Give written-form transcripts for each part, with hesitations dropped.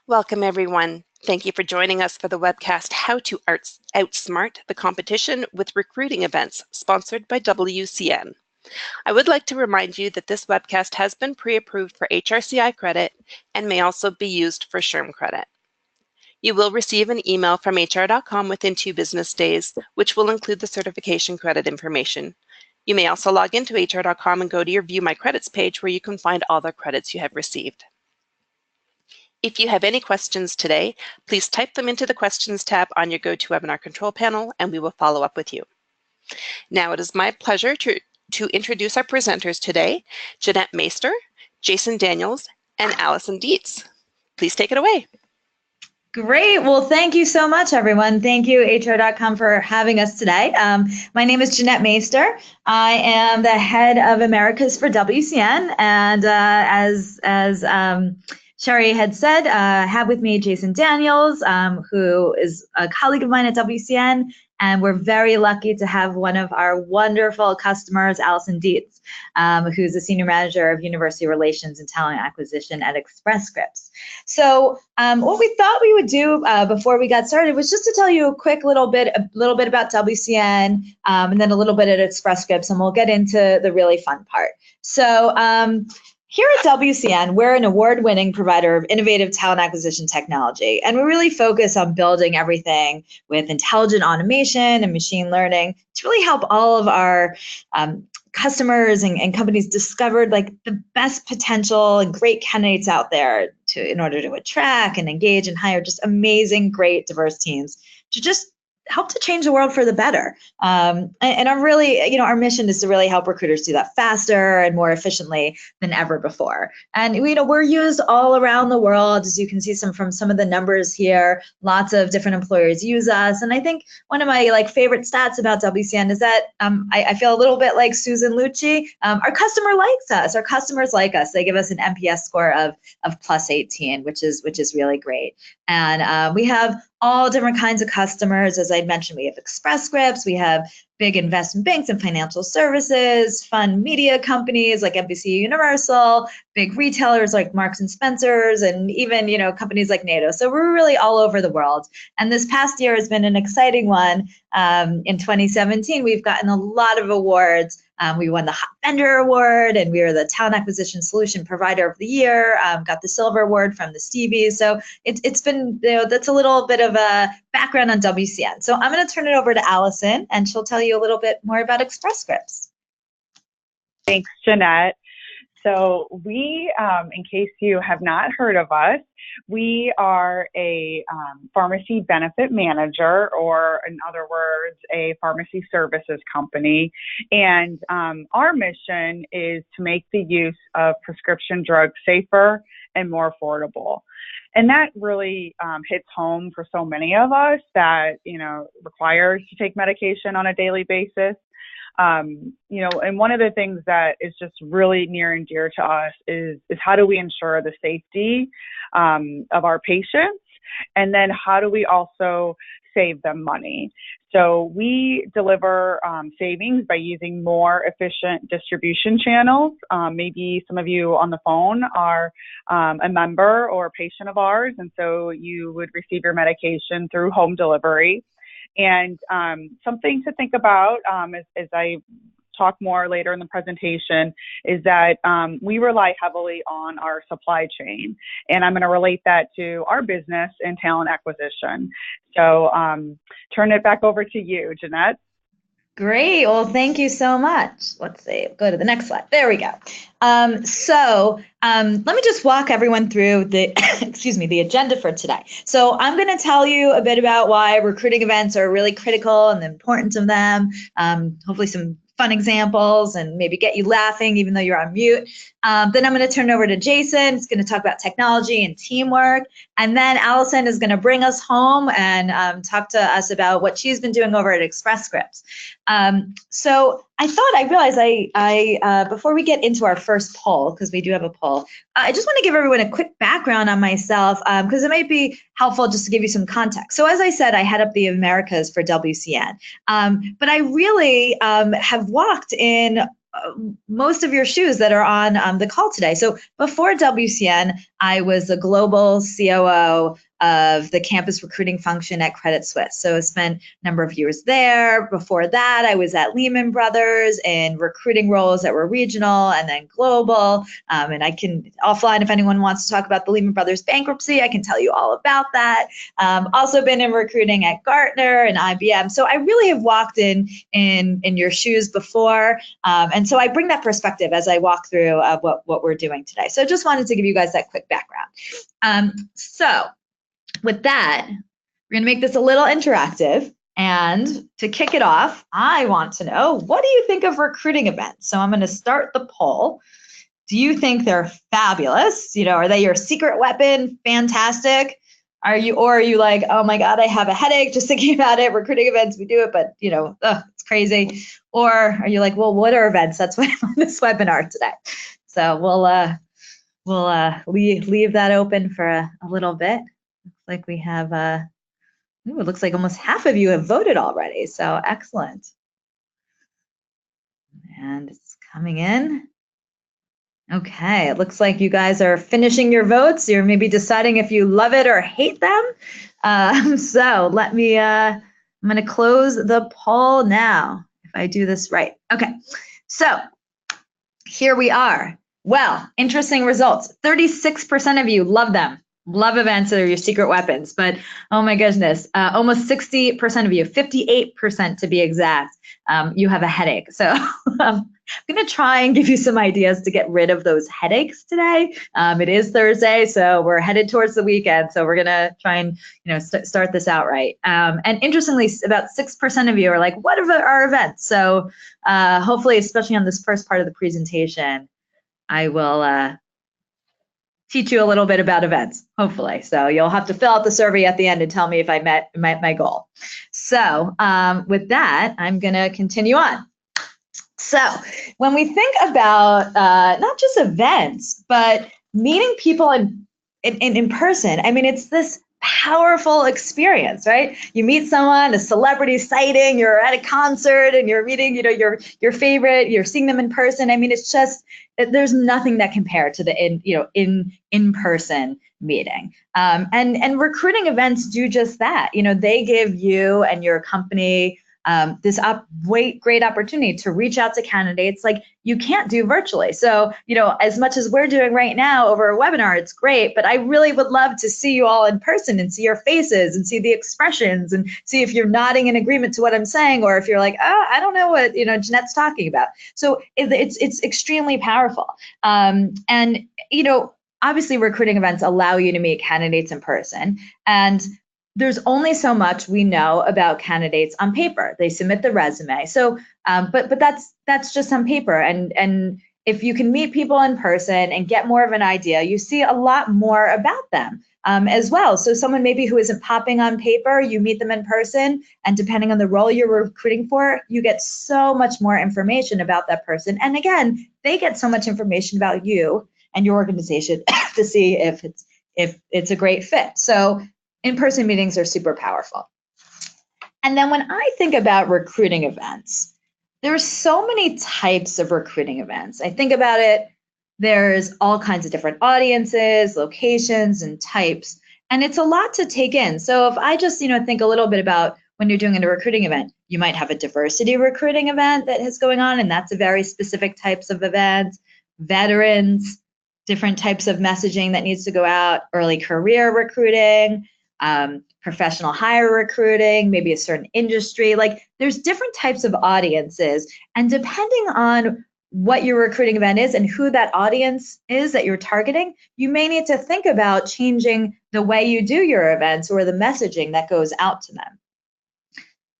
Welcome, everyone. Thank you for joining us for the webcast, How to Outsmart the Competition with Recruiting Events, sponsored by WCN. I would like to remind you that this webcast has been pre-approved for HRCI credit and may also be used for SHRM credit. You will receive an email from hr.com within 2 business days, which will include the certification credit information. You may also log into hr.com and go to your View My Credits page where you can find all the credits you have received. If you have any questions today, please type them into the Questions tab on your GoToWebinar control panel, and we will follow up with you. Now it is my pleasure to introduce our presenters today, Jeanette Maister, Jason Daniels, and Allison Dietz. Please take it away. Great. Well, thank you so much, everyone. Thank you, HR.com, for having us today. My name is Jeanette Maister. I am the head of Americas for WCN, and as Sherry had said, I have with me Jason Daniels, who is a colleague of mine at WCN, and we're very lucky to have one of our wonderful customers, Allison Dietz, who's a senior manager of university relations and talent acquisition at Express Scripts. So what we thought we would do before we got started was just to tell you a little bit about WCN, and then a little bit at Express Scripts, and we'll get into the really fun part. So here at WCN, we're an award-winning provider of innovative talent acquisition technology, and we really focus on building everything with intelligent automation and machine learning to really help all of our customers and companies discover like the best potential and great candidates out there in order to attract and engage and hire just amazing, great, diverse teams to just help to change the world for the better. And I'm really, our mission is to really help recruiters do that faster and more efficiently than ever before. And we're used all around the world, as you can see from some of the numbers here. Lots of different employers use us. And I think one of my favorite stats about WCN is that I feel a little bit like Susan Lucci. Our customer likes us. Our customers like us. They give us an NPS score of plus 18, which is really great. And we have all different kinds of customers. As I mentioned, we have Express Scripts, we have big investment banks and financial services, fun media companies like NBC Universal, big retailers like Marks and Spencer's, and even companies like NATO. So we're really all over the world. And this past year has been an exciting one. In 2017, we've gotten a lot of awards. We won the Hot Vendor Award, and we were the Talent Acquisition Solution Provider of the Year, got the Silver Award from the Stevies. So it's been, that's a little bit of a background on WCN. So I'm going to turn it over to Allison, and she'll tell you a little bit more about Express Scripts. Thanks, Jeanette. So we, in case you have not heard of us, we are a pharmacy benefit manager, or in other words, a pharmacy services company. And our mission is to make the use of prescription drugs safer and more affordable. And that really hits home for so many of us that, requires to take medication on a daily basis. And one of the things that is just really near and dear to us is how do we ensure the safety of our patients, and then how do we also save them money? So we deliver savings by using more efficient distribution channels. Maybe some of you on the phone are a member or a patient of ours, and so you would receive your medication through home delivery. And something to think about as I talk more later in the presentation is that we rely heavily on our supply chain. And I'm going to relate that to our business and talent acquisition. So turn it back over to you, Jeanette. Great. Well, thank you so much. Let's see. Go to the next slide. There we go. So let me just walk everyone through the, the agenda for today. So I'm going to tell you a bit about why recruiting events are really critical and the importance of them. Hopefully some fun examples and maybe get you laughing even though you're on mute. Then I'm going to turn it over to Jason. He's going to talk about technology and teamwork. And then Allison is going to bring us home and talk to us about what she's been doing over at Express Scripts. So I realized before we get into our first poll, because we do have a poll, I just want to give everyone a quick background on myself, because it might be helpful just to give you some context. So as I said, I head up the Americas for WCN, but I really have walked in most of your shoes that are on the call today. So before WCN, I was the global COO of the campus recruiting function at Credit Suisse. So I spent a number of years there. Before that, I was at Lehman Brothers in recruiting roles that were regional and then global. And I can offline, if anyone wants to talk about the Lehman Brothers bankruptcy, I can tell you all about that. Also been in recruiting at Gartner and IBM. So I really have walked in your shoes before. And so I bring that perspective as I walk through what we're doing today. So I just wanted to give you guys that quick background. So with that, we're going to make this a little interactive. And to kick it off, I want to know, what do you think of recruiting events? So I'm going to start the poll. Do you think they're fabulous? Are they your secret weapon? Fantastic. Are you like, oh my God, I have a headache just thinking about it. Recruiting events, we do it, but it's crazy. Or are you like, well, what are events? That's why I'm on this webinar today. So we'll leave that open for a little bit. Looks like we have, it looks like almost half of you have voted already. So excellent. And it's coming in. Okay, it looks like you guys are finishing your votes. You're maybe deciding if you love it or hate them. So let me, I'm gonna close the poll now, if I do this right. Okay, so here we are. Well, interesting results. 36% of you love them. Love events that are your secret weapons, but oh my goodness, almost 60% of you, 58% to be exact, you have a headache. So I'm gonna try and give you some ideas to get rid of those headaches today. It is Thursday, so we're headed towards the weekend. So we're gonna try and start this out right. And interestingly, about 6% of you are like, what are events? So hopefully, especially on this first part of the presentation, I will teach you a little bit about events, hopefully. So you'll have to fill out the survey at the end and tell me if I met my goal. So with that, I'm gonna continue on. So when we think about not just events, but meeting people in person, I mean, it's this powerful experience, right? You meet someone, a celebrity sighting, you're at a concert and you're meeting, your favorite, you're seeing them in person. I mean, it's just, there's nothing that compared to the in-person meeting. And recruiting events do just that. They give you and your company this great opportunity to reach out to candidates like you can't do virtually. So, as much as we're doing right now over a webinar, it's great, but I really would love to see you all in person and see your faces and see the expressions and see if you're nodding in agreement to what I'm saying, or if you're like, oh, I don't know what, Jeanette's talking about. So it's extremely powerful. And, obviously recruiting events allow you to meet candidates in person, and there's only so much we know about candidates on paper. They submit the resume. So, but that's just on paper. And if you can meet people in person and get more of an idea, you see a lot more about them as well. So someone maybe who isn't popping on paper, you meet them in person, and depending on the role you're recruiting for, you get so much more information about that person. And again, they get so much information about you and your organization to see if it's a great fit. So in-person meetings are super powerful. And then when I think about recruiting events, there's so many types of recruiting events. I think about it, there's all kinds of different audiences, locations, and types, and it's a lot to take in. So if I just, think a little bit about when you're doing a recruiting event, you might have a diversity recruiting event that is going on, and that's a very specific types of event. Veterans, different types of messaging that needs to go out, early career recruiting, professional hire recruiting, maybe a certain industry. Like there's different types of audiences, and depending on what your recruiting event is and who that audience is that you're targeting, you may need to think about changing the way you do your events or the messaging that goes out to them.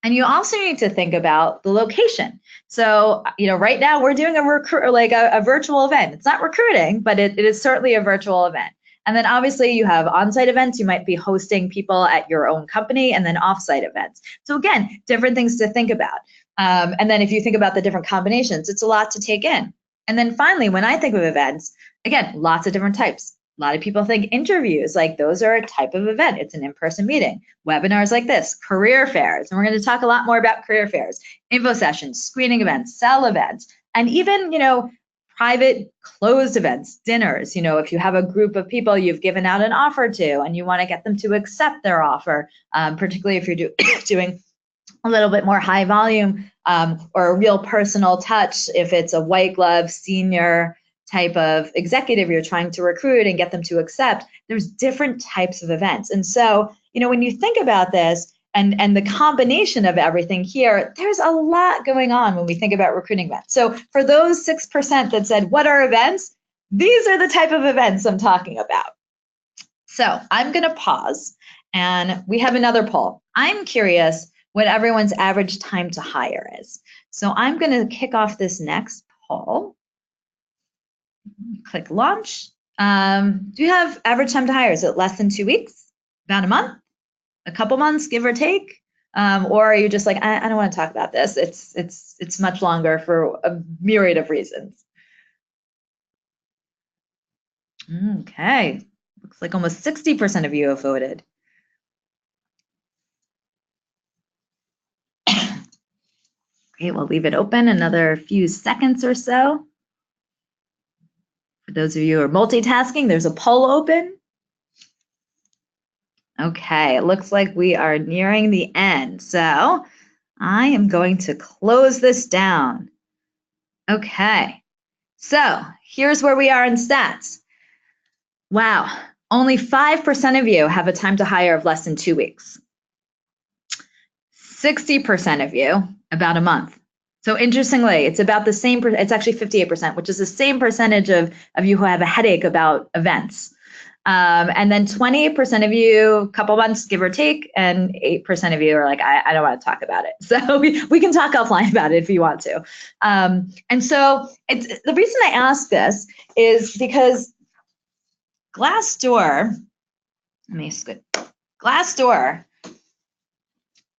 And you also need to think about the location. So, right now we're doing a virtual event. It's not recruiting, but it is certainly a virtual event. And then obviously you have on-site events. You might be hosting people at your own company, and then off-site events. So again, different things to think about. And then if you think about the different combinations, it's a lot to take in. And then finally, when I think of events, again, lots of different types. A lot of people think interviews, like those are a type of event. It's an in-person meeting. Webinars like this, career fairs, and we're going to talk a lot more about career fairs, info sessions, screening events, sell events, and even, private closed events, dinners. If you have a group of people you've given out an offer to and you want to get them to accept their offer, particularly if you're doing a little bit more high volume, or a real personal touch, if it's a white glove senior type of executive you're trying to recruit and get them to accept, there's different types of events. And so, when you think about this and the combination of everything here, there's a lot going on when we think about recruiting events. So for those 6% that said, what are events? These are the type of events I'm talking about. So I'm going to pause, and we have another poll. I'm curious what everyone's average time to hire is. So I'm going to kick off this next poll. Click launch. Do you have average time to hire? Is it less than 2 weeks? About a month? A couple months, give or take? Or are you just like, I don't want to talk about this. It's much longer for a myriad of reasons. Okay, looks like almost 60% of you have voted. Okay, we'll leave it open another few seconds or so. For those of you who are multitasking, there's a poll open. Okay, it looks like we are nearing the end. So I am going to close this down. Okay, so here's where we are in stats. Wow, only 5% of you have a time to hire of less than 2 weeks. 60% of you, about a month. So interestingly, it's about the same, it's actually 58%, which is the same percentage of you who have a headache about events. And then 28% of you, a couple months, give or take, and 8% of you are like, I don't want to talk about it. So we can talk offline about it if you want to. And so the reason I ask this is because Glassdoor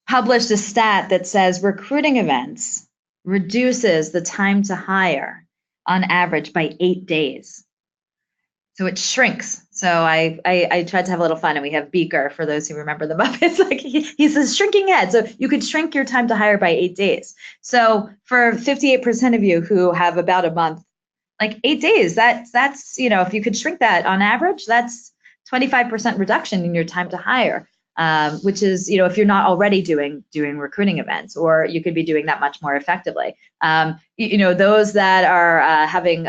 published a stat that says recruiting events reduces the time to hire on average by 8 days. So it shrinks. So I tried to have a little fun, and we have Beaker, for those who remember the Muppets. Like he's a shrinking head. So you could shrink your time to hire by 8 days. So for 58% of you who have about a month, like 8 days, that's if you could shrink that on average, that's 25% reduction in your time to hire. Which is, if you're not already doing recruiting events, or you could be doing that much more effectively. Those that are having,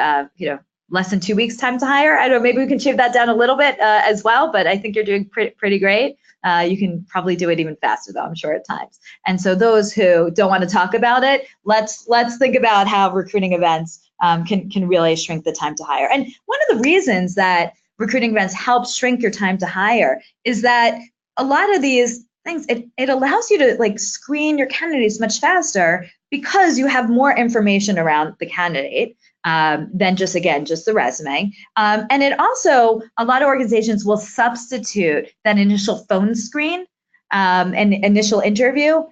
less than 2 weeks time to hire, I don't know, maybe we can shave that down a little bit as well, but I think you're doing pretty great. You can probably do it even faster, though, I'm sure, at times. And so those who don't want to talk about it, let's think about how recruiting events can really shrink the time to hire. And one of the reasons that recruiting events help shrink your time to hire is that a lot of these things, it allows you to screen your candidates much faster, because you have more information around the candidate than just the resume. And it also, a lot of organizations will substitute that initial phone screen and initial interview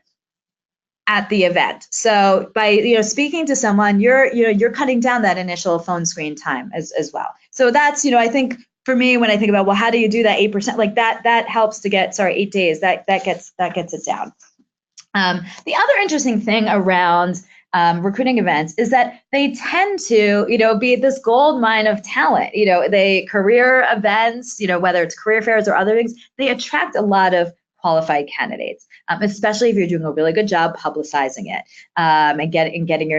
at the event. So by speaking to someone, you're cutting down that initial phone screen time as well. So that's I think, for me, when I think about, well, how do you do that 8%? That helps to get 8 days. That gets it down. The other interesting thing around recruiting events is that they tend to be this gold mine of talent. They career events, whether it's career fairs or other things, they attract a lot of qualified candidates, especially if you're doing a really good job publicizing it and getting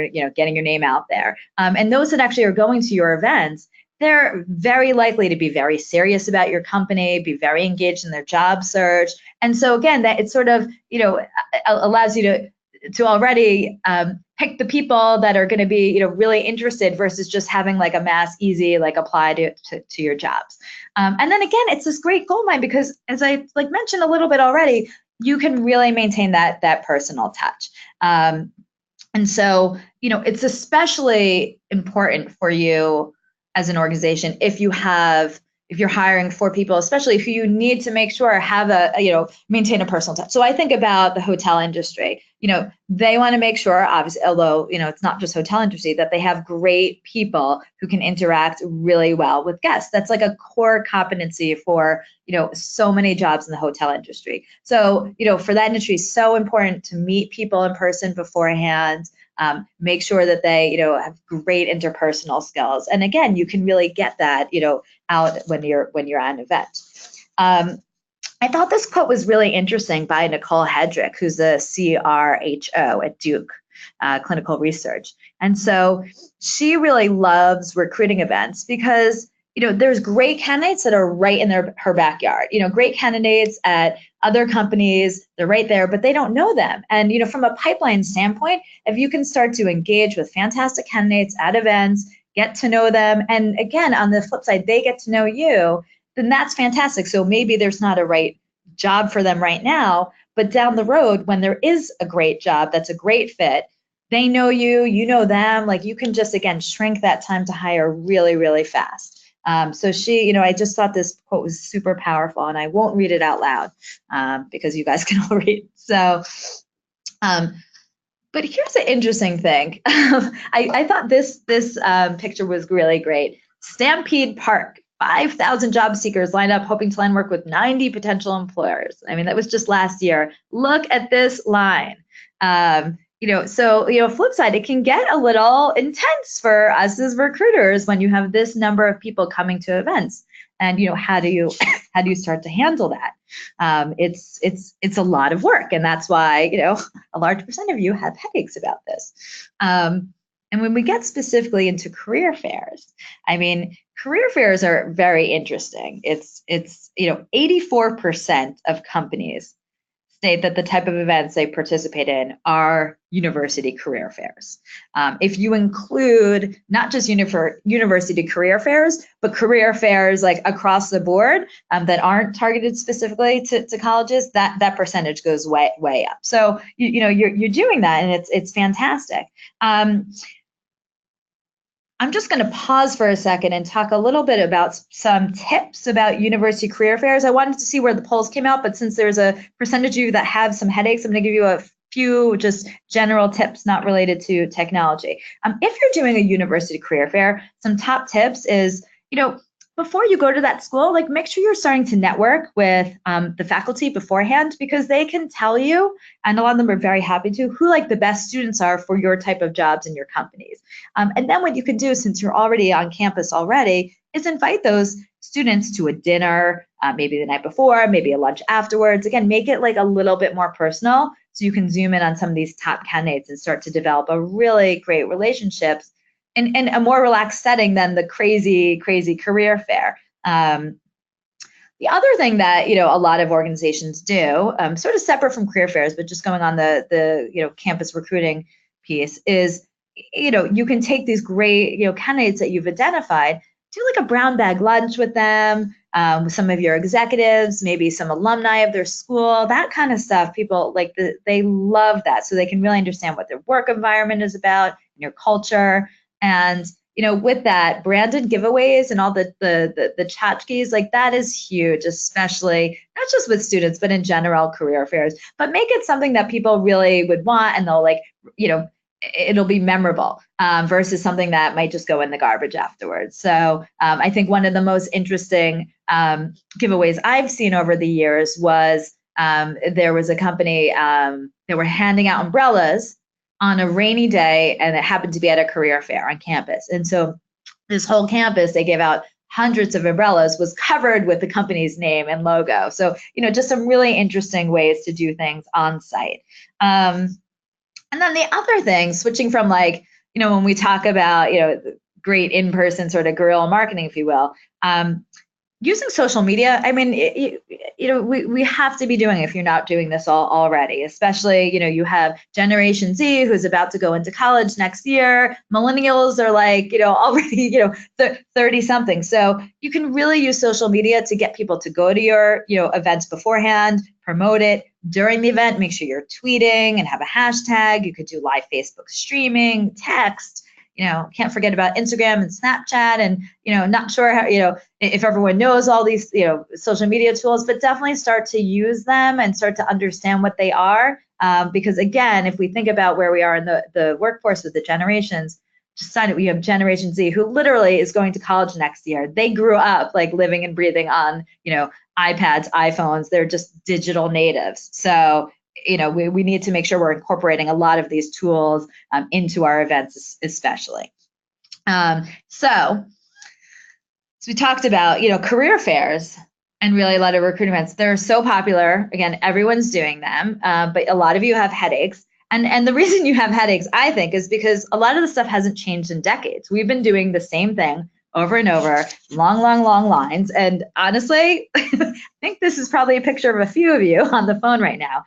your name out there. And those that actually are going to your events, they're very likely to be very serious about your company, be very engaged in their job search. And so again, that it sort of, allows you to already pick the people that are going to be, really interested, versus just having a mass easy, apply to your jobs. And then again, it's this great gold mine, because as I mentioned a little bit already, you can really maintain that personal touch. And so, it's especially important for you as an organization if you're hiring 4 people, especially if you need to make sure maintain a personal touch. So I think about the hotel industry. They want to make sure, obviously, although it's not just hotel industry, that they have great people who can interact really well with guests. That's a core competency for so many jobs in the hotel industry. So for that industry, it's so important to meet people in person beforehand. Make sure that they, have great interpersonal skills. And again, you can really get that, out when you're at an event. I thought this quote was really interesting by Nicole Hedrick, who's a CRHO at Duke Clinical Research. And so she really loves recruiting events because, there's great candidates that are right in her backyard, great candidates at other companies, they're right there, but they don't know them. And, from a pipeline standpoint, if you can start to engage with fantastic candidates at events, get to know them, and again, on the flip side, they get to know you, then that's fantastic. So maybe there's not a right job for them right now, but down the road, when there is a great job that's a great fit, they know you, you know them, like you can just, again, shrink that time to hire really, really fast. So she, I just thought this quote was super powerful, and I won't read it out loud because you guys can all read. So, but here's an interesting thing. I thought this picture was really great. Stampede Park, 5,000 job seekers lined up hoping to land work with 90 potential employers. I mean, that was just last year. Look at this line. Flip side, it can get a little intense for us as recruiters when you have this number of people coming to events. And, how do you start to handle that? It's a lot of work. And that's why, a large percent of you have headaches about this. And when we get specifically into career fairs, I mean, career fairs are very interesting. It's 84% of companies state that the type of events they participate in are university career fairs. If you include not just university career fairs, but career fairs like across the board that aren't targeted specifically to colleges, that percentage goes way up. So you're doing that, and it's fantastic. I'm just going to pause for a second and talk a little bit about some tips about university career fairs. I wanted to see where the polls came out, but since there's a percentage of you that have some headaches, I'm going to give you a few just general tips not related to technology. If you're doing a university career fair, some top tips is, before you go to that school, like make sure you're starting to network with the faculty beforehand, because they can tell you, and a lot of them are very happy to, who like the best students are for your type of jobs in your companies. And then what you can do, since you're already on campus already, is invite those students to a dinner, maybe the night before, maybe a lunch afterwards. Again, make it like a little bit more personal so you can zoom in on some of these top candidates and start to develop a really great relationships in a more relaxed setting than the crazy career fair. The other thing that a lot of organizations do, sort of separate from career fairs, but just going on the campus recruiting piece, is you can take these great candidates that you've identified, do like a brown bag lunch with them, with some of your executives, maybe some alumni of their school, that kind of stuff. People they love that, so they can really understand what their work environment is about and your culture. And with that, branded giveaways and all the tchotchkes, like that is huge, especially not just with students, but in general career fairs. But make it something that people really would want, and they'll it'll be memorable versus something that might just go in the garbage afterwards. So I think one of the most interesting giveaways I've seen over the years was there was a company that were handing out umbrellas on a rainy day, and it happened to be at a career fair on campus. And so this whole campus, they gave out hundreds of umbrellas, was covered with the company's name and logo. So, just some really interesting ways to do things on site. And then the other thing, switching from when we talk about, great in-person sort of guerrilla marketing, if you will, using social media, I mean, we have to be doing it if you're not doing this already, especially, you have Generation Z who's about to go into college next year. Millennials are already, 30 something. So you can really use social media to get people to go to your, events beforehand, promote it during the event, make sure you're tweeting and have a hashtag. You could do live Facebook streaming, text. Can't forget about Instagram and Snapchat, and, not sure how, if everyone knows all these, social media tools, but definitely start to use them and start to understand what they are. Because again, if we think about where we are in the workforce with the generations, just sign it. We have Generation Z who literally is going to college next year. They grew up living and breathing on, iPads, iPhones. They're just digital natives. So we need to make sure we're incorporating a lot of these tools into our events, especially. So we talked about, career fairs and really a lot of recruiting events. They're so popular. Again, everyone's doing them, but a lot of you have headaches. And the reason you have headaches, I think, is because a lot of the stuff hasn't changed in decades. We've been doing the same thing over and over, long lines. And honestly, I think this is probably a picture of a few of you on the phone right now.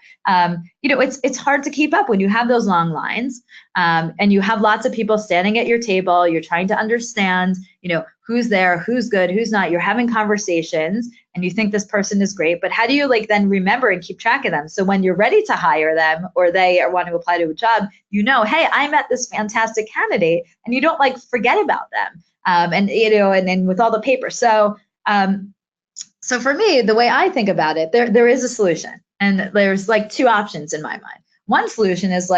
It's hard to keep up when you have those long lines, and you have lots of people standing at your table. You're trying to understand, who's there, who's good, who's not. You're having conversations, and you think this person is great, but how do you then remember and keep track of them? So when you're ready to hire them, or they want to apply to a job, hey, I met this fantastic candidate, and you don't forget about them. And then with all the paper. So for me, the way I think about it, there is a solution, and there's two options in my mind. One solution is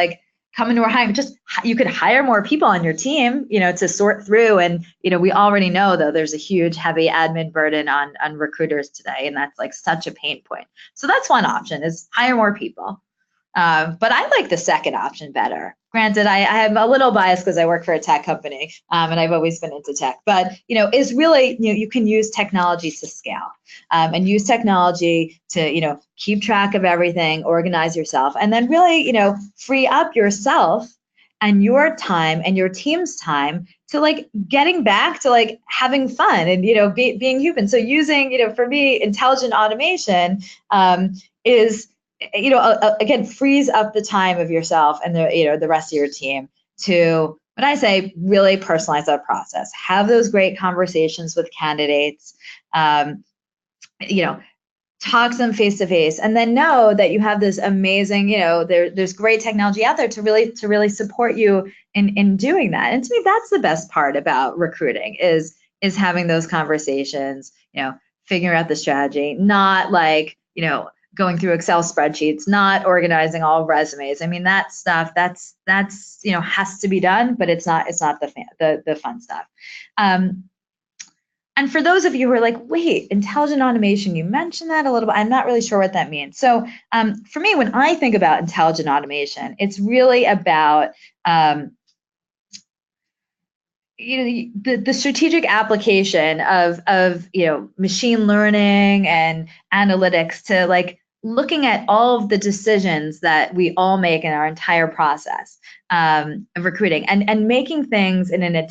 come into our hiring. You could hire more people on your team, to sort through. And we already know, though, there's a huge heavy admin burden on recruiters today, and that's such a pain point. So that's one option, is hire more people. But I like the second option better. Granted, I have a little bias because I work for a tech company, and I've always been into tech. But is really, you can use technology to scale, and use technology to keep track of everything, organize yourself, and then really free up yourself and your time and your team's time to getting back to having fun and being human. So using for me, intelligent automation is again, frees up the time of yourself and the rest of your team to, when I say really personalize that process, have those great conversations with candidates, talk to them face to face, and then know that you have this amazing, there's great technology out there to really support you in doing that. And to me, that's the best part about recruiting is having those conversations, figuring out the strategy, not going through Excel spreadsheets, not organizing all resumes. I mean, that stuff that's has to be done, but it's not the fun stuff. And for those of you who are wait, intelligent automation, you mentioned that a little bit. I'm not really sure what that means. So for me, when I think about intelligent automation, it's really about the strategic application of machine learning and analytics to looking at all of the decisions that we all make in our entire process of recruiting, and making things in an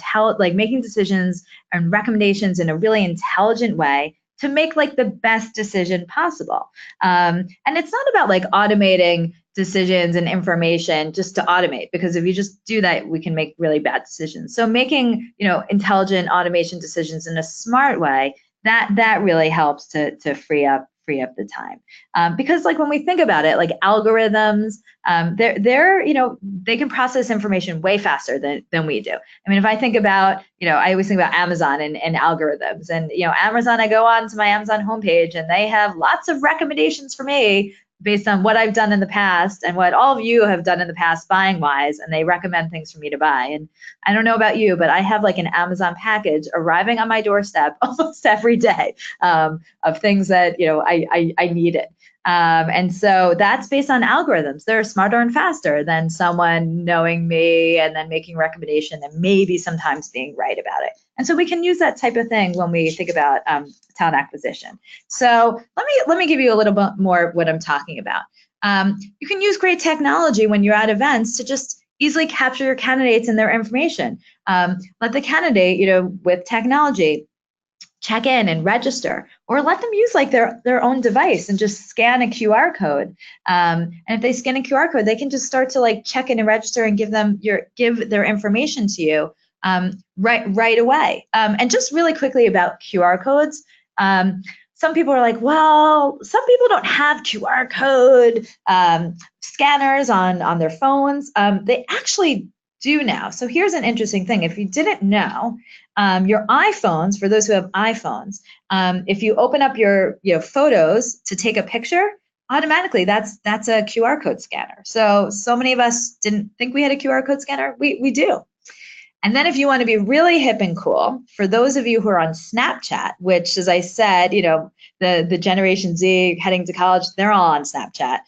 making decisions and recommendations in a really intelligent way to make the best decision possible. And it's not about automating decisions and information just to automate, because if you just do that, we can make really bad decisions. So making intelligent automation decisions in a smart way, that really helps to free up the time, because when we think about it, algorithms, they can process information way faster than we do. I mean, if I think about, I always think about Amazon and algorithms, and Amazon, I go on to my Amazon homepage and they have lots of recommendations for me based on what I've done in the past and what all of you have done in the past buying wise, and they recommend things for me to buy. And I don't know about you, but I have an Amazon package arriving on my doorstep almost every day of things that I needed. And so that's based on algorithms. They're smarter and faster than someone knowing me and then making a recommendation and maybe sometimes being right about it. And so we can use that type of thing when we think about talent acquisition. So let me give you a little bit more what I'm talking about. You can use great technology when you're at events to just easily capture your candidates and their information. Let the candidate, with technology, check in and register, or let them use their own device and just scan a QR code. And if they scan a QR code, they can just start to check in and register and give their information to you right away. And just really quickly about QR codes. Some people are well, some people don't have QR code scanners on their phones. They actually do now. So here's an interesting thing. If you didn't know, your iPhones, for those who have iPhones, if you open up your photos to take a picture, automatically that's a QR code scanner. So many of us didn't think we had a QR code scanner. We do. And then if you want to be really hip and cool, for those of you who are on Snapchat, which, as I said, the Generation Z heading to college, they're all on Snapchat.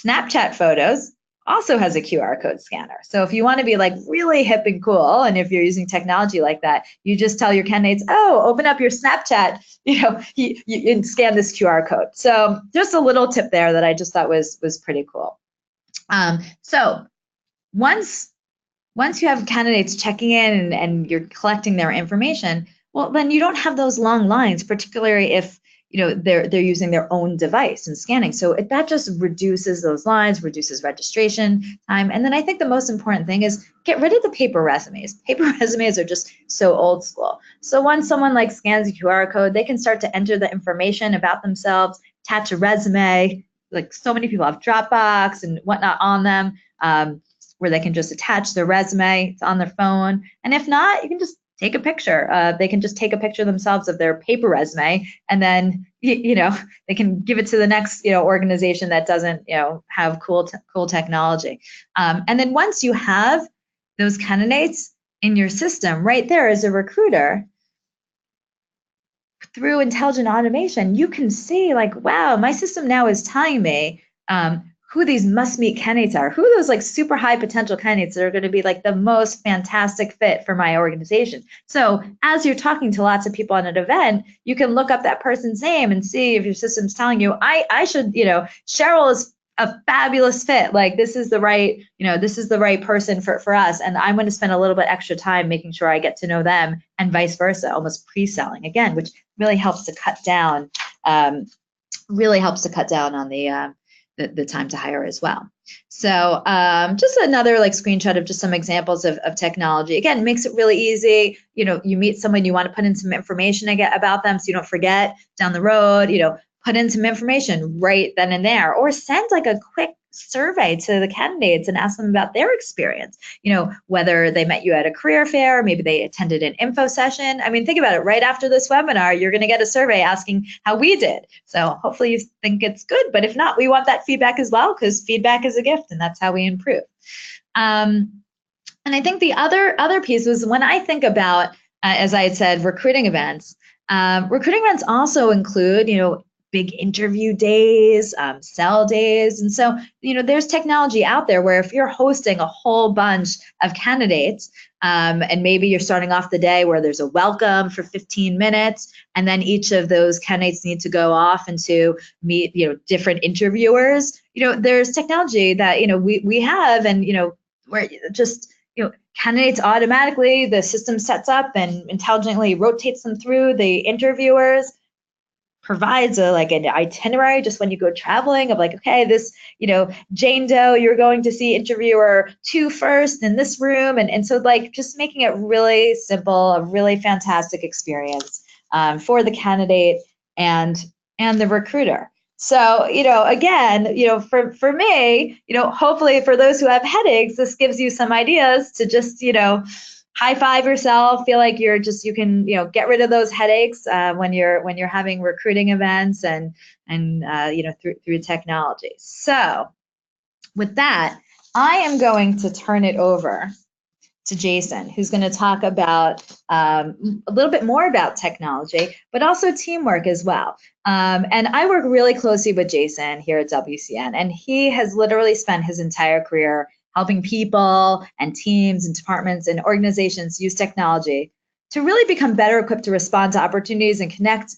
Snapchat photos also has a QR code scanner. So if you want to be like really hip and cool, and if you're using technology like that, you just tell your candidates, oh, open up your Snapchat, you scan this QR code. So just a little tip there that I just thought was pretty cool. So once you have candidates checking in and you're collecting their information, well, then you don't have those long lines, particularly if they're using their own device and scanning. So that just reduces those lines, reduces registration time. And then I think the most important thing is get rid of the paper resumes. Paper resumes are just so old school. So once someone like scans a QR code, they can start to enter the information about themselves, attach a resume. Like so many people have Dropbox and whatnot on them, where they can just attach their resume. It's on their phone. And if not, you can just take a picture. They can just take a picture themselves of their paper resume, and then they can give it to the next organization that doesn't have cool technology. And then once you have those candidates in your system, right there as a recruiter, through intelligent automation, you can see like, wow, my system now is telling me who these must-meet candidates are, who are those like super high potential candidates that are going to be like the most fantastic fit for my organization. So as you're talking to lots of people on an event, you can look up that person's name and see if your system's telling you, I should, Cheryl is a fabulous fit. Like this is the right, this is the right person for us. And I'm going to spend a little bit extra time making sure I get to know them, and vice versa, almost pre-selling again, which really helps to cut down, on the time to hire as well. So just another like screenshot of just some examples of technology. Again, makes it really easy. You meet someone, you want to put in some information about them so you don't forget down the road, put in some information right then and there, or send like a quick survey to the candidates and ask them about their experience, whether they met you at a career fair, maybe they attended an info session. I mean, think about it, right after this webinar, you're going to get a survey asking how we did. So hopefully you think it's good, but if not, we want that feedback as well, because feedback is a gift and that's how we improve. And I think the other piece was when I think about, as I had said, recruiting events also include, big interview days, sell days. And so, there's technology out there where if you're hosting a whole bunch of candidates, and maybe you're starting off the day where there's a welcome for 15 minutes, and then each of those candidates need to go off and to meet, different interviewers, there's technology that, we have, and, where just, candidates automatically, the system sets up and intelligently rotates them through the interviewers, provides an itinerary just when you go traveling of like, okay, this, Jane Doe, you're going to see interviewer 2 first in this room. And so like just making it really simple, a really fantastic experience for the candidate and the recruiter. So, again, for me, hopefully for those who have headaches, this gives you some ideas to just, high five yourself, feel like you can, get rid of those headaches when you're having recruiting events and through technology. So with that, I am going to turn it over to Jason, who's going to talk about a little bit more about technology, but also teamwork as well. And I work really closely with Jason here at WCN, and he has literally spent his entire career helping people and teams and departments and organizations use technology to really become better equipped to respond to opportunities and connect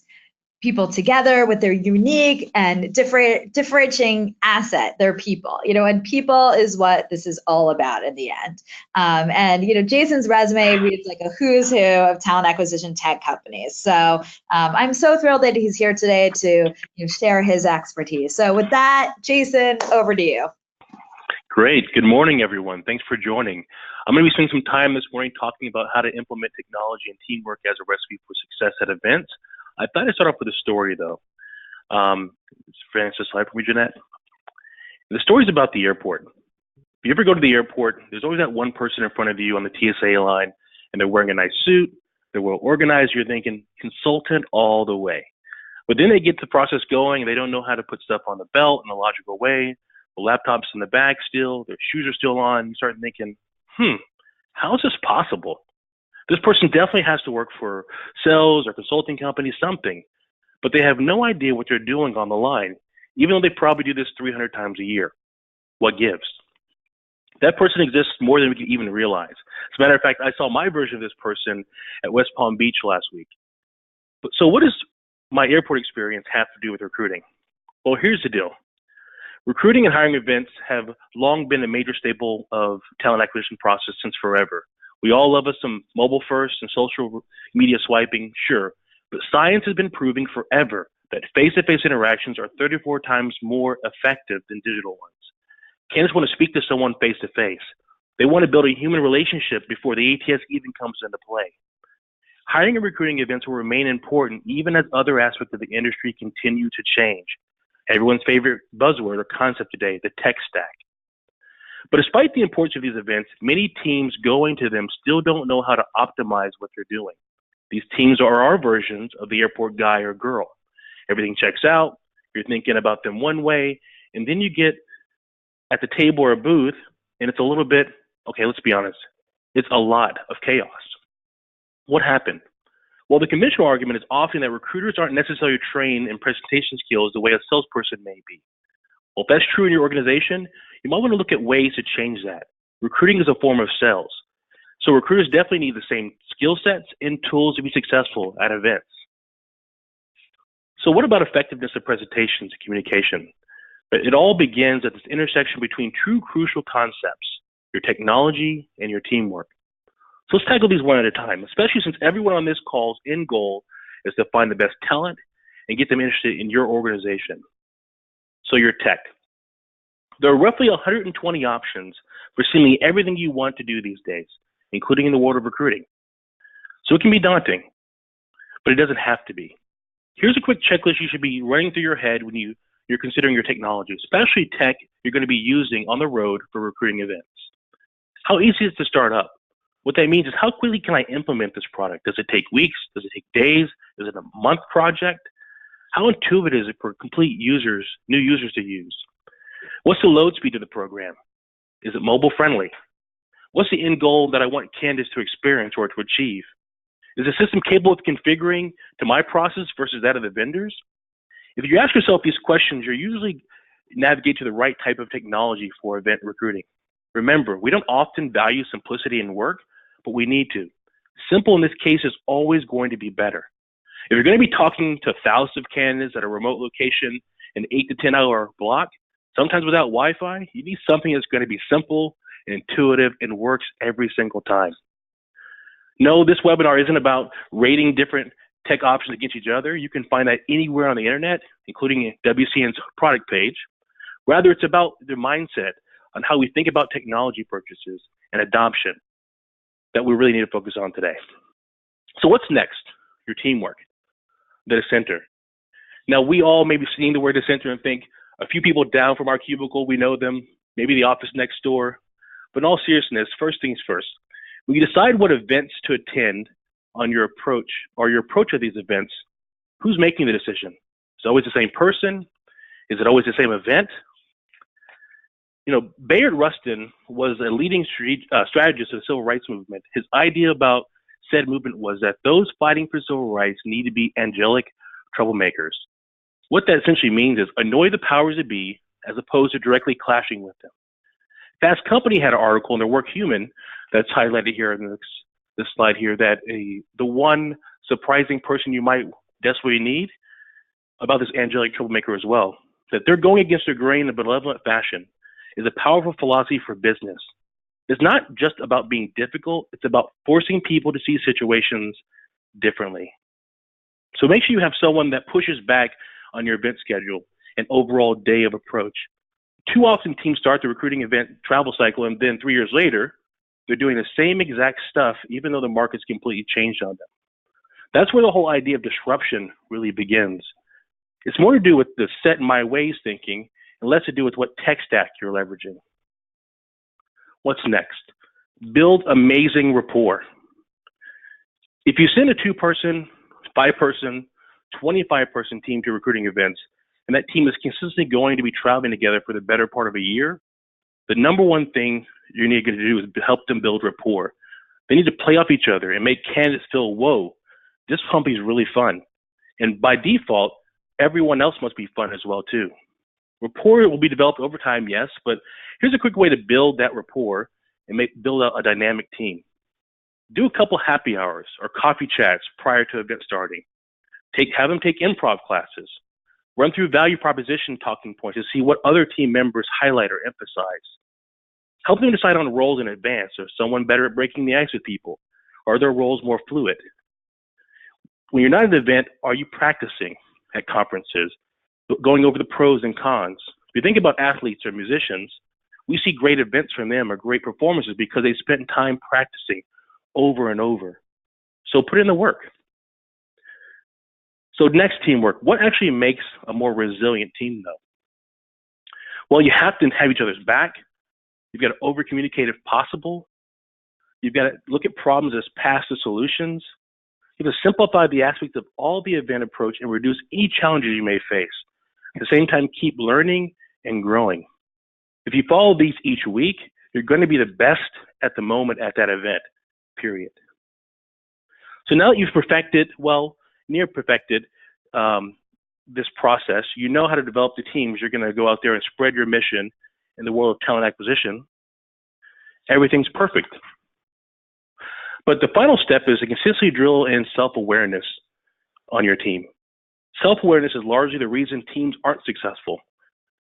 people together with their unique and differentiating asset, their people, and people is what this is all about in the end. And Jason's resume reads like a who's who of talent acquisition tech companies. So I'm so thrilled that he's here today to share his expertise. So with that, Jason, over to you. Great. Good morning, everyone. Thanks for joining. I'm going to be spending some time this morning talking about how to implement technology and teamwork as a recipe for success at events. I thought I'd start off with a story, though. Advance the slide for me, Jeanette. The story's about the airport. If you ever go to the airport, there's always that one person in front of you on the TSA line, and they're wearing a nice suit, they're well organized, you're thinking, consultant all the way. But then they get the process going, and they don't know how to put stuff on the belt in a logical way. The laptop's in the bag still, their shoes are still on. You start thinking, how is this possible? This person definitely has to work for sales or consulting company, something, but they have no idea what they're doing on the line, even though they probably do this 300 times a year. what gives. That person exists more than we can even realize. As a matter of fact, I saw my version of this person at West Palm Beach last week. So what does my airport experience have to do with recruiting? Well, here's the deal. Recruiting and hiring events have long been a major staple of talent acquisition process since forever. We all love us some mobile first and social media swiping, sure, but science has been proving forever that face-to-face interactions are 34 times more effective than digital ones. Candidates want to speak to someone face-to-face. They want to build a human relationship before the ATS even comes into play. Hiring and recruiting events will remain important even as other aspects of the industry continue to change. Everyone's favorite buzzword or concept today, the tech stack. But despite the importance of these events, many teams going to them still don't know how to optimize what they're doing. These teams are our versions of the airport guy or girl. Everything checks out, you're thinking about them one way, and then you get at the table or a booth, and it's a little bit, okay, let's be honest, it's a lot of chaos. What happened? Well, the conventional argument is often that recruiters aren't necessarily trained in presentation skills the way a salesperson may be. Well, if that's true in your organization, you might want to look at ways to change that. Recruiting is a form of sales. So recruiters definitely need the same skill sets and tools to be successful at events. So what about effectiveness of presentations and communication? It all begins at this intersection between two crucial concepts, your technology and your teamwork. So let's tackle these one at a time, especially since everyone on this call's end goal is to find the best talent and get them interested in your organization. So your tech. There are roughly 120 options for seemingly everything you want to do these days, including in the world of recruiting. So it can be daunting, but it doesn't have to be. Here's a quick checklist you should be running through your head when you're considering your technology, especially tech you're going to be using on the road for recruiting events. How easy is it to start up? What that means is how quickly can I implement this product? Does it take weeks? Does it take days? Is it a month project? How intuitive is it for complete users, new users to use? What's the load speed of the program? Is it mobile friendly? What's the end goal that I want candidates to experience or to achieve? Is the system capable of configuring to my process versus that of the vendors? If you ask yourself these questions, you'll usually navigate to the right type of technology for event recruiting. Remember, we don't often value simplicity in work, but we need to. Simple in this case is always going to be better. If you're going to be talking to thousands of candidates at a remote location in an 8 to 10 hour block, sometimes without Wi-Fi, you need something that's going to be simple and intuitive and works every single time. No, this webinar isn't about rating different tech options against each other. You can find that anywhere on the internet, including WCN's product page. Rather, it's about their mindset on how we think about technology purchases and adoption that we really need to focus on today. So what's next? Your teamwork, the dissenter. Now, we all may be seeing the word dissenter and think a few people down from our cubicle, we know them, maybe the office next door. But in all seriousness, first things first, when you decide what events to attend on your approach or your approach of these events, who's making the decision? Is it always the same person? Is it always the same event? You know, Bayard Rustin was a leading strategist of the civil rights movement. His idea about said movement was that those fighting for civil rights need to be angelic troublemakers. What that essentially means is annoy the powers that be as opposed to directly clashing with them. Fast Company had an article in their work Human that's highlighted here in this slide here that the one surprising person you might desperately need about this angelic troublemaker as well, that they're going against the grain in a benevolent fashion is a powerful philosophy for business. It's not just about being difficult, it's about forcing people to see situations differently. So make sure you have someone that pushes back on your event schedule and overall day of approach. Too often teams start the recruiting event travel cycle and then 3 years later, they're doing the same exact stuff even though the market's completely changed on them. That's where the whole idea of disruption really begins. It's more to do with the set in my ways thinking and less to do with what tech stack you're leveraging. What's next? Build amazing rapport. If you send a 2-person, 5-person, 25-person team to recruiting events, and that team is consistently going to be traveling together for the better part of a year, the number one thing you need to do is help them build rapport. They need to play off each other and make candidates feel, whoa, this company is really fun. And by default, everyone else must be fun as well too. Rapport will be developed over time, yes, but here's a quick way to build that rapport and build out a dynamic team. Do a couple happy hours or coffee chats prior to event starting. Have them take improv classes. Run through value proposition talking points to see what other team members highlight or emphasize. Help them decide on roles in advance. Is someone better at breaking the ice with people? Or are their roles more fluid? When you're not at an event, are you practicing at conferences, going over the pros and cons? If you think about athletes or musicians, we see great events from them or great performances because they spent time practicing over and over. So put in the work. So next, teamwork. What actually makes a more resilient team, though? Well, you have to have each other's back. You've got to over-communicate if possible. You've got to look at problems as paths to solutions. You have to simplify the aspects of all the event approach and reduce any challenges you may face. At the same time, keep learning and growing. If you follow these each week, you're going to be the best at the moment at that event, period. So now that you've perfected, near perfected this process, you know how to develop the teams. You're going to go out there and spread your mission in the world of talent acquisition. Everything's perfect. But the final step is to consistently drill in self-awareness on your team. Self-awareness is largely the reason teams aren't successful.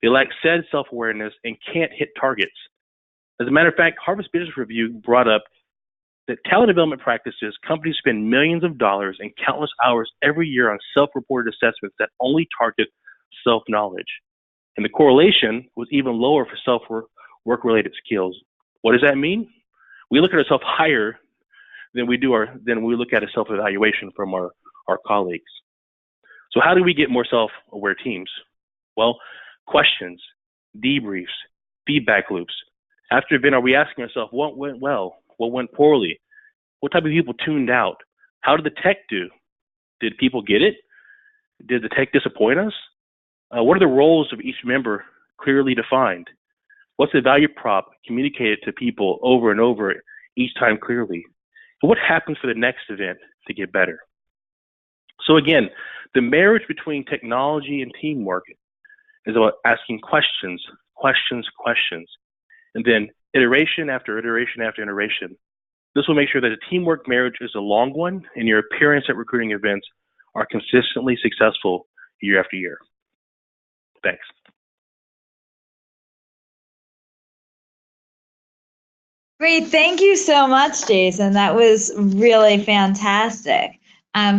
They lack said self-awareness and can't hit targets. As a matter of fact, Harvard Business Review brought up that talent development practices, companies spend millions of dollars and countless hours every year on self-reported assessments that only target self-knowledge. And the correlation was even lower for self-work-related skills. What does that mean? We look at ourselves higher than we look at a self-evaluation from our colleagues. So how do we get more self-aware teams? Well, questions, debriefs, feedback loops. After an event, are we asking ourselves what went well? What went poorly? What type of people tuned out? How did the tech do? Did people get it? Did the tech disappoint us? What are the roles of each member clearly defined? What's the value prop communicated to people over and over each time clearly? And what happens for the next event to get better? So again, the marriage between technology and teamwork is about asking questions, and then iteration after iteration after iteration. This will make sure that a teamwork marriage is a long one and your appearance at recruiting events are consistently successful year after year. Thanks. Great. Thank you so much, Jason. That was really fantastic.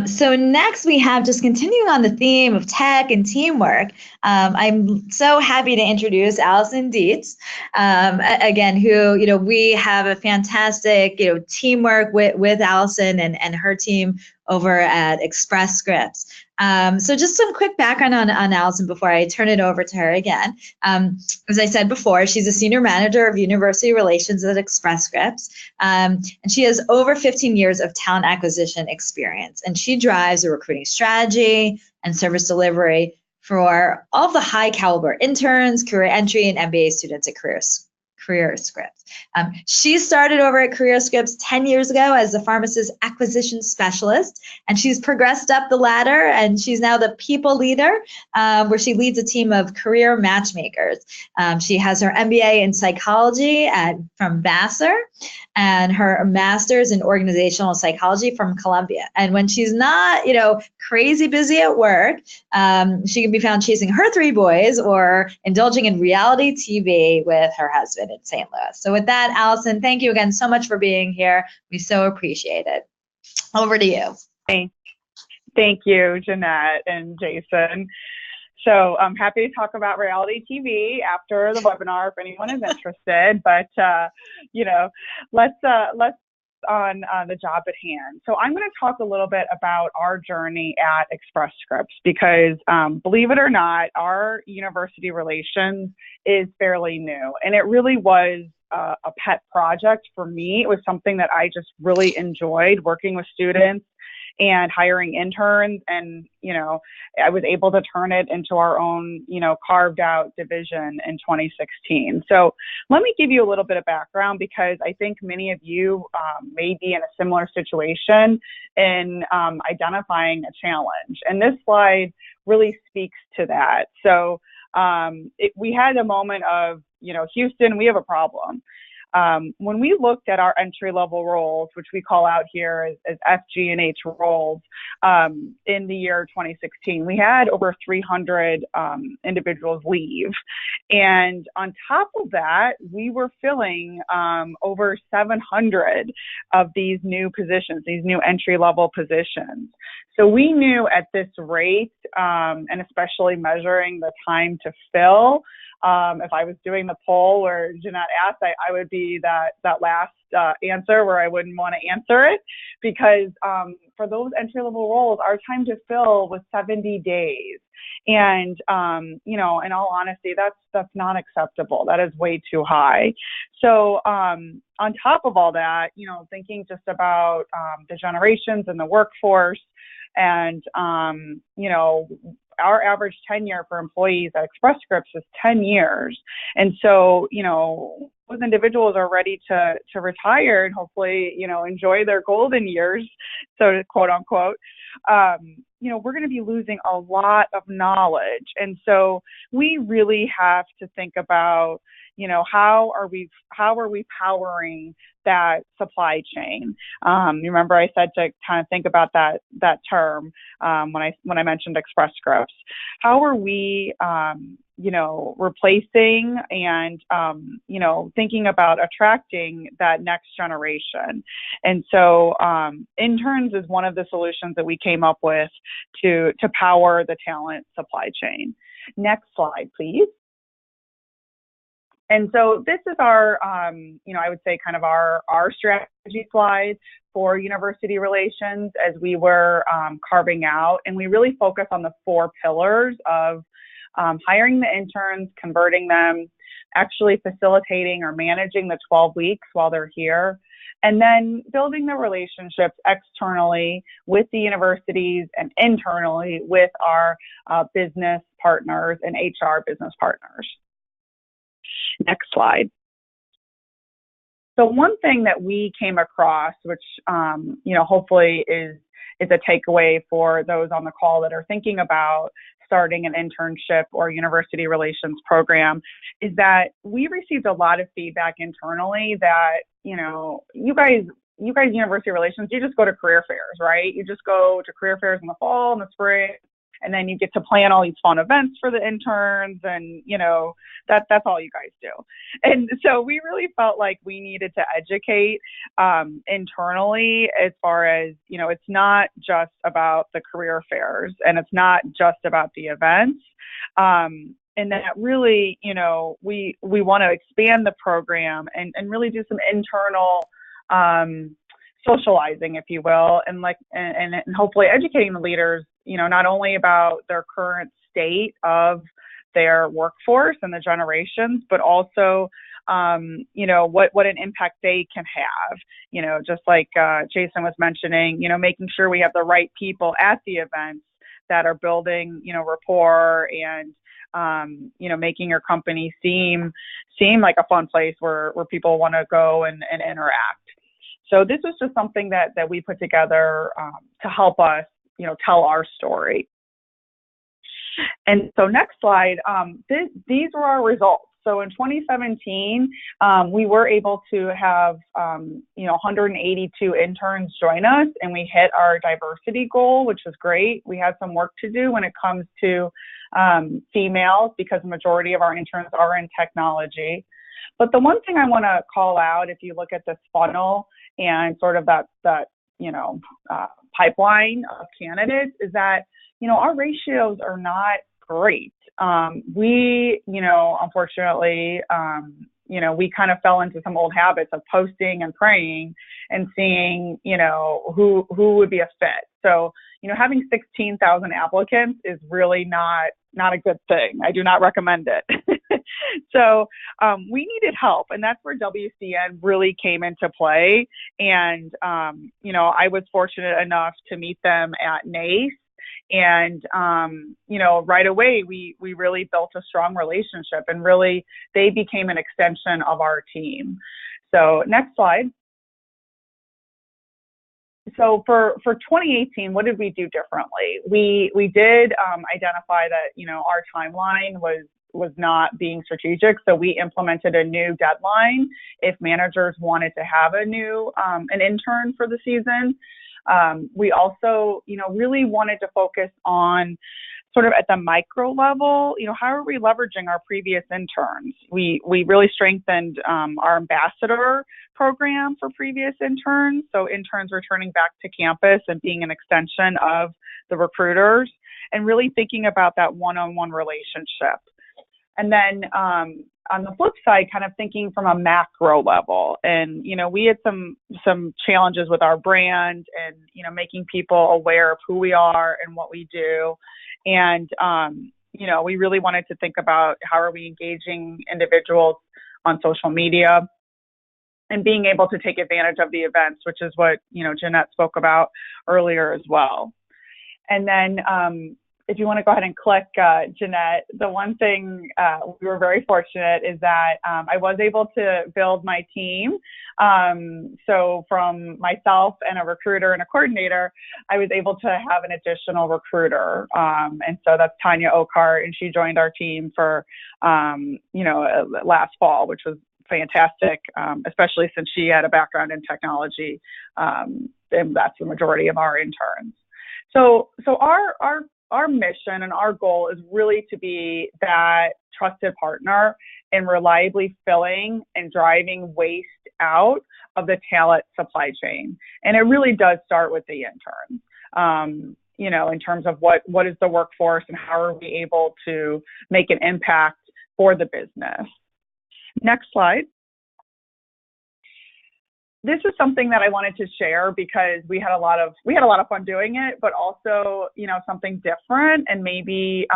So next we have, just continuing on the theme of tech and teamwork, I'm so happy to introduce Allison Dietz, again, who, we have a fantastic, teamwork with Allison and her team over at Express Scripts. So just some quick background on Allison before I turn it over to her again. As I said before, she's a senior manager of university relations at Express Scripts, and she has over 15 years of talent acquisition experience, and she drives the recruiting strategy and service delivery for all of the high caliber interns, career entry, and MBA students at Career Scripts. She started over at Career Scripts 10 years ago as the pharmacist acquisition specialist, and she's progressed up the ladder, and she's now the people leader, where she leads a team of career matchmakers. She has her MBA in psychology from Vassar and her master's in organizational psychology from Columbia. And when she's not, crazy busy at work, she can be found chasing her 3 boys or indulging in reality TV with her husband in St. Louis. So with that, Allison, thank you again so much for being here. We so appreciate it. Over to you. Thank you, Jeanette and Jason. So I'm happy to talk about reality TV after the webinar if anyone is interested. But let's on the job at hand. So I'm going to talk a little bit about our journey at Express Scripts because believe it or not, our university relations is fairly new, and it really was a pet project for me. It was something that I just really enjoyed, working with students and hiring interns, and I was able to turn it into our own carved out division in 2016. So let me give you a little bit of background because I think many of you may be in a similar situation in identifying a challenge, and this slide really speaks to that. So we had a moment of, Houston, we have a problem. When we looked at our entry-level roles, which we call out here as FG&H roles, in the year 2016, we had over 300 individuals leave. And on top of that, we were filling over 700 of these new positions, these new entry-level positions. So we knew at this rate, and especially measuring the time to fill, if I was doing the poll where Jeanette asked, I would be that last answer where I wouldn't want to answer it, because for those entry-level roles, our time to fill was 70 days. And, in all honesty, that's not acceptable. That is way too high. So on top of all that, thinking just about the generations and the workforce, and, our average tenure for employees at Express Scripts is 10 years. And so, those individuals are ready to retire and hopefully, enjoy their golden years, so to quote unquote. We're going to be losing a lot of knowledge. And so we really have to think about, how are we powering that supply chain? Remember I said to kind of think about that term when I mentioned Express Scripts. How are we, replacing and, thinking about attracting that next generation? And so interns is one of the solutions that we came up with to power the talent supply chain. Next slide, please. And so this is our, I would say kind of our strategy slide for university relations as we were carving out. And we really focus on the 4 pillars of hiring the interns, converting them, actually facilitating or managing the 12 weeks while they're here, and then building the relationships externally with the universities and internally with our business partners and HR business partners. Next slide. So one thing that we came across, which hopefully is a takeaway for those on the call that are thinking about starting an internship or university relations program, is that we received a lot of feedback internally that, you guys university relations, you just go to career fairs, right? You just go to career fairs in the fall and the spring, and then you get to plan all these fun events for the interns, and that's all you guys do. And so we really felt like we needed to educate internally as far as, it's not just about the career fairs and it's not just about the events. And that really, we want to expand the program and really do some internal socializing, if you will, and hopefully educating the leaders, not only about their current state of their workforce and the generations, but also, what an impact they can have, just like Jason was mentioning, making sure we have the right people at the events that are building, rapport and, making your company seem like a fun place where people want to go and interact. So this was just something that we put together to help us, tell our story. And so next slide, these were our results. So in 2017, we were able to have, 182 interns join us, and we hit our diversity goal, which is great. We had some work to do when it comes to females, because the majority of our interns are in technology. But the one thing I want to call out, if you look at this funnel and sort of that pipeline of candidates, is that, our ratios are not great. We, unfortunately, we kind of fell into some old habits of posting and praying and seeing, who would be a fit. So, having 16,000 applicants is really not a good thing. I do not recommend it. So we needed help, and that's where WCN really came into play. And, I was fortunate enough to meet them at NACE. And, right away, we really built a strong relationship, and really they became an extension of our team. So next slide. So for 2018, what did we do differently? We did identify that, our timeline was was not being strategic. So we implemented a new deadline if managers wanted to have an intern for the season. We also, really wanted to focus on sort of at the micro level, how are we leveraging our previous interns? We really strengthened our ambassador program for previous interns. So interns returning back to campus and being an extension of the recruiters and really thinking about that one-on-one relationship. And then on the flip side, kind of thinking from a macro level. And, we had some challenges with our brand and, making people aware of who we are and what we do. And, we really wanted to think about how are we engaging individuals on social media and being able to take advantage of the events, which is what, Jeanette spoke about earlier as well. And then if you want to go ahead and click, Jeanette, the one thing we were very fortunate is that I was able to build my team. So from myself and a recruiter and a coordinator, I was able to have an additional recruiter. And so that's Tanya Okart, and she joined our team for, last fall, which was fantastic, especially since she had a background in technology. And that's the majority of our interns. So our mission and our goal is really to be that trusted partner in reliably filling and driving waste out of the talent supply chain. And it really does start with the interns, in terms of what is the workforce and how are we able to make an impact for the business. Next slide. This is something that I wanted to share because we had a lot of fun doing it, but also, something different and maybe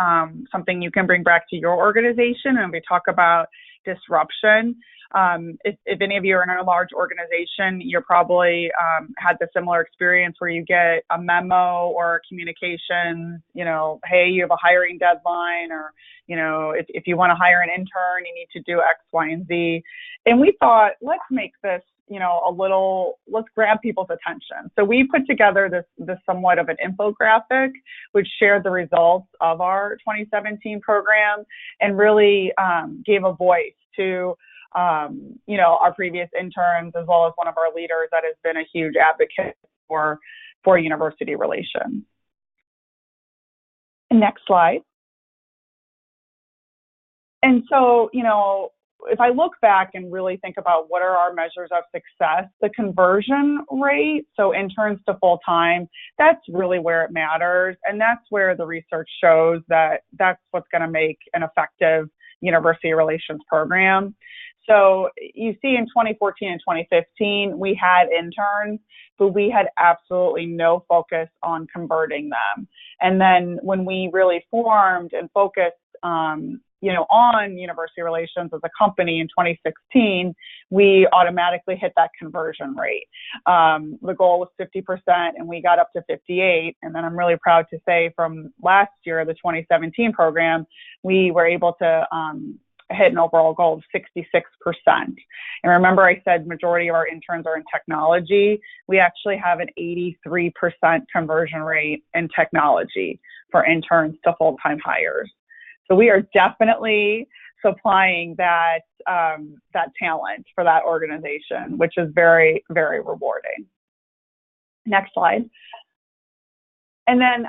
something you can bring back to your organization. And we talk about disruption. If any of you are in a large organization, you're probably had the similar experience where you get a memo or a communication, hey, you have a hiring deadline, or, if you want to hire an intern, you need to do X, Y, and Z. And we thought, let's make this, let's grab people's attention. So we put together this somewhat of an infographic, which shared the results of our 2017 program and really gave a voice to, our previous interns, as well as one of our leaders that has been a huge advocate for university relations. Next slide. And so, if I look back and really think about what are our measures of success, the conversion rate, so interns to full-time, that's really where it matters. And that's where the research shows that that's what's going to make an effective university relations program. So you see in 2014 and 2015, we had interns, but we had absolutely no focus on converting them. And then when we really formed and focused on university relations as a company in 2016, we automatically hit that conversion rate. The goal was 50%, and we got up to 58. And then I'm really proud to say from last year, the 2017 program, we were able to hit an overall goal of 66%. And remember, I said majority of our interns are in technology. We actually have an 83% conversion rate in technology for interns to full-time hires. So we are definitely supplying that talent for that organization, which is very, very rewarding. Next slide. And then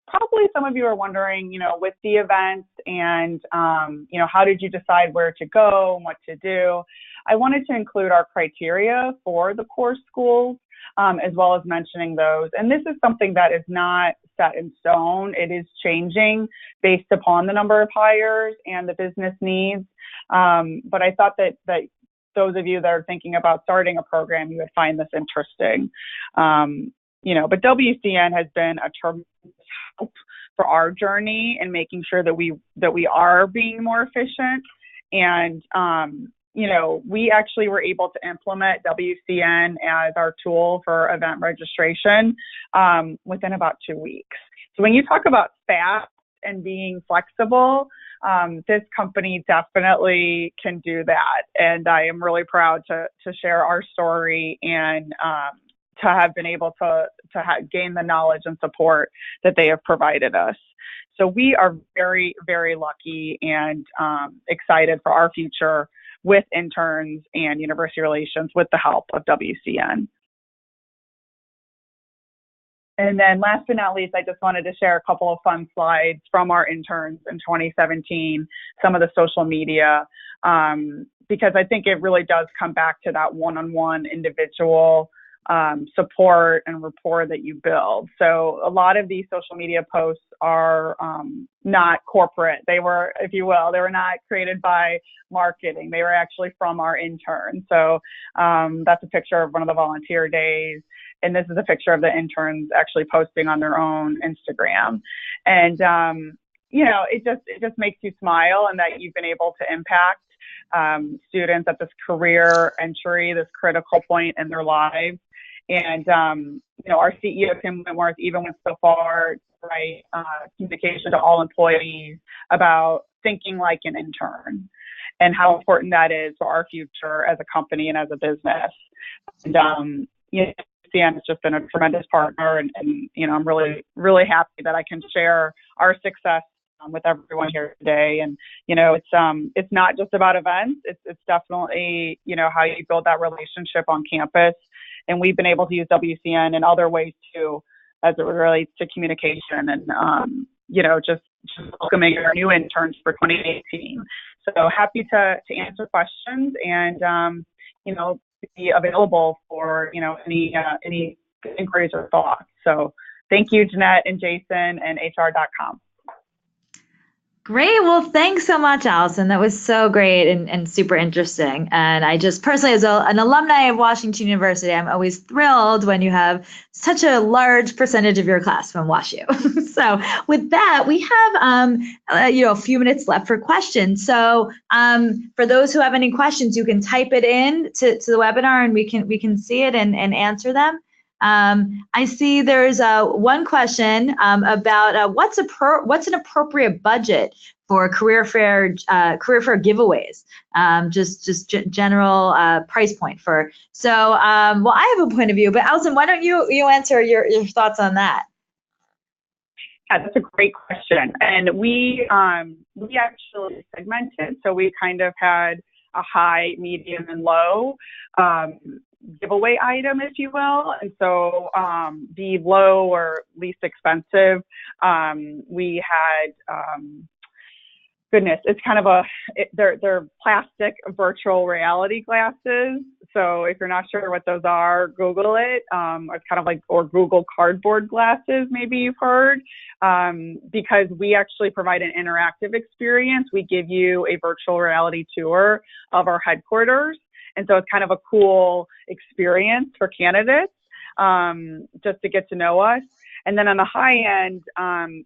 probably some of you are wondering, with the events and, how did you decide where to go and what to do? I wanted to include our criteria for the core schools, as well as mentioning those. And this is something that is not set in stone. It is changing based upon the number of hires and the business needs. But I thought that those of you that are thinking about starting a program, you would find this interesting. But WCN has been a tremendous help for our journey in making sure that we are being more efficient. And we actually were able to implement WCN as our tool for event registration within about 2 weeks. So when you talk about fast and being flexible, this company definitely can do that. And I am really proud to share our story and to have been able to gain the knowledge and support that they have provided us. So we are very, very lucky and excited for our future with interns and university relations with the help of WCN. And then last but not least, I just wanted to share a couple of fun slides from our interns in 2017, some of the social media, because I think it really does come back to that one-on-one individual support and rapport that you build. So a lot of these social media posts are not corporate. They were, if you will, they were not created by marketing. They were actually from our interns. So that's a picture of one of the volunteer days. And this is a picture of the interns actually posting on their own Instagram. And, it just makes you smile, and that you've been able to impact students at this career entry, this critical point in their lives. And, our CEO, Tim Wentworth, even went so far to write communication to all employees about thinking like an intern and how important that is for our future as a company and as a business. And, CN has just been a tremendous partner, and I'm really, really happy that I can share our success with everyone here today. And, it's not just about events. It's definitely, how you build that relationship on campus. And we've been able to use WCN in other ways too, as it relates to communication and, just welcoming our new interns for 2018. So happy to answer questions and, be available for, any inquiries or thoughts. So thank you, Jeanette and Jason and HR.com. Great. Well, thanks so much, Allison. That was so great and super interesting. And I just personally, as an alumni of Washington University, I'm always thrilled when you have such a large percentage of your class from WashU. So with that, we have, a few minutes left for questions. So for those who have any questions, you can type it in to the webinar, and we can see it and answer them. I see there's one question about what's an appropriate budget for career fair giveaways, just general price point for. So, well, I have a point of view, but Allison, why don't you answer your thoughts on that? Yeah, that's a great question. And we actually segmented, so we kind of had a high, medium, and low giveaway item, if you will. And so the low or least expensive, we had, it's kind of they're plastic virtual reality glasses. So if you're not sure what those are, Google it. It's kind of like, or Google cardboard glasses, maybe you've heard, because we actually provide an interactive experience. We give you a virtual reality tour of our headquarters. And so it's kind of a cool experience for candidates, just to get to know us. And then on the high end,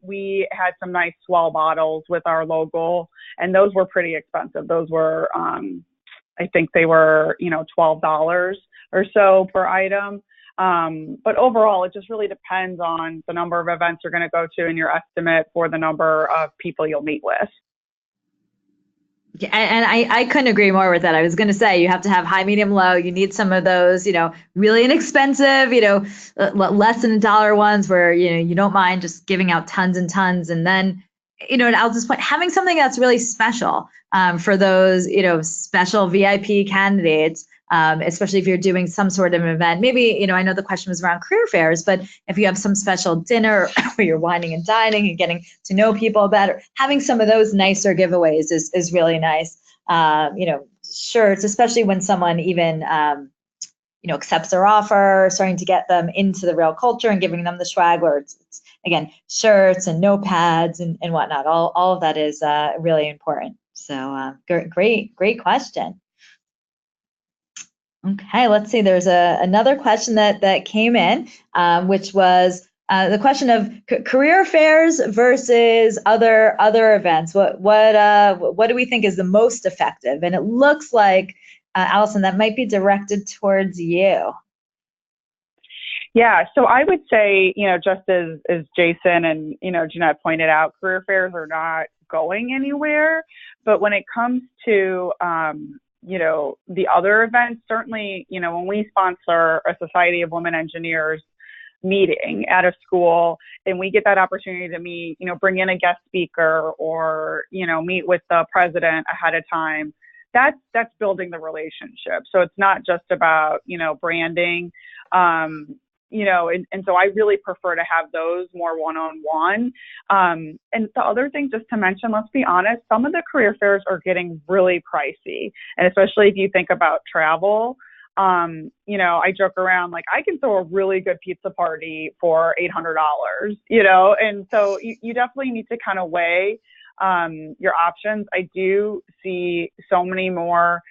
we had some nice swell bottles with our logo, and those were pretty expensive. Those were, I think they were, $12 or so per item. But overall, it just really depends on the number of events you're going to go to and your estimate for the number of people you'll meet with. Yeah, and I couldn't agree more with that. I was going to say, you have to have high, medium, low. You need some of those, really inexpensive, less than $1 ones where, you don't mind just giving out tons and tons. And then, at Al's point, having something that's really special for those, special VIP candidates, especially if you're doing some sort of event. Maybe, I know the question was around career fairs, but if you have some special dinner where you're wining and dining and getting to know people better, having some of those nicer giveaways is really nice. Shirts, especially when someone even, accepts their offer, starting to get them into the real culture and giving them the swag, where it's again, shirts and notepads and whatnot. All of that is really important. So great question. Okay, let's see. There's another question that came in, which was the question of career fairs versus other events. What do we think is the most effective? And it looks like, Allison, that might be directed towards you. Yeah, so I would say, just as Jason and, Jeanette pointed out, career fairs are not going anywhere. But when it comes to the other events, certainly, when we sponsor a Society of Women Engineers meeting at a school, and we get that opportunity to meet, bring in a guest speaker or, meet with the president ahead of time, that's building the relationship. So it's not just about, branding, and so I really prefer to have those more one-on-one. And the other thing, just to mention, let's be honest, some of the career fairs are getting really pricey. And especially if you think about travel, I joke around, like, I can throw a really good pizza party for $800, and so you definitely need to kind of weigh your options. I do see so many more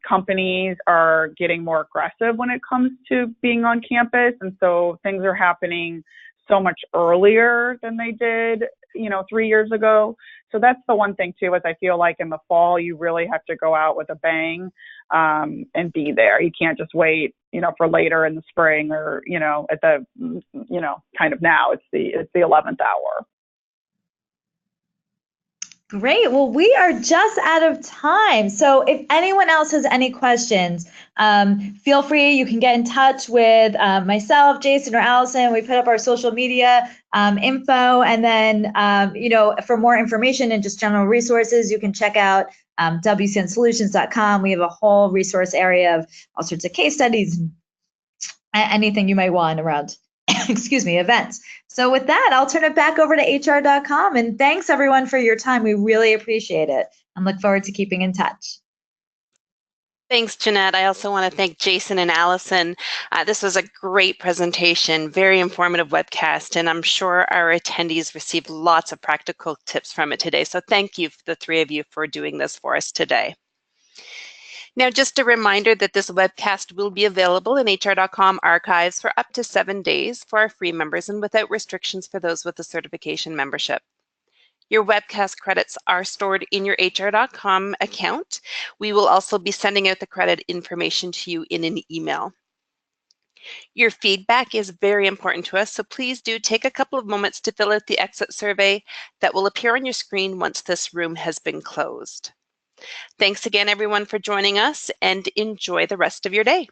companies are getting more aggressive when it comes to being on campus. And so things are happening so much earlier than they did, 3 years ago. So that's the one thing too, is I feel like in the fall, you really have to go out with a bang and be there. You can't just wait, for later in the spring or, at the, kind of now it's the 11th hour. Great. Well, we are just out of time. So if anyone else has any questions, feel free. You can get in touch with myself, Jason, or Allison. We put up our social media info. And then, for more information and just general resources, you can check out WCNsolutions.com. We have a whole resource area of all sorts of case studies, anything you might want around events. So with that, I'll turn it back over to HR.com. And thanks everyone for your time. We really appreciate it and look forward to keeping in touch. Thanks, Jeanette. I also want to thank Jason and Allison. This was a great presentation, very informative webcast, and I'm sure our attendees received lots of practical tips from it today. So thank you, the three of you, for doing this for us today. Now, just a reminder that this webcast will be available in HR.com archives for up to 7 days for our free members and without restrictions for those with a certification membership. Your webcast credits are stored in your HR.com account. We will also be sending out the credit information to you in an email. Your feedback is very important to us, so please do take a couple of moments to fill out the exit survey that will appear on your screen once this room has been closed. Thanks again, everyone, for joining us, and enjoy the rest of your day.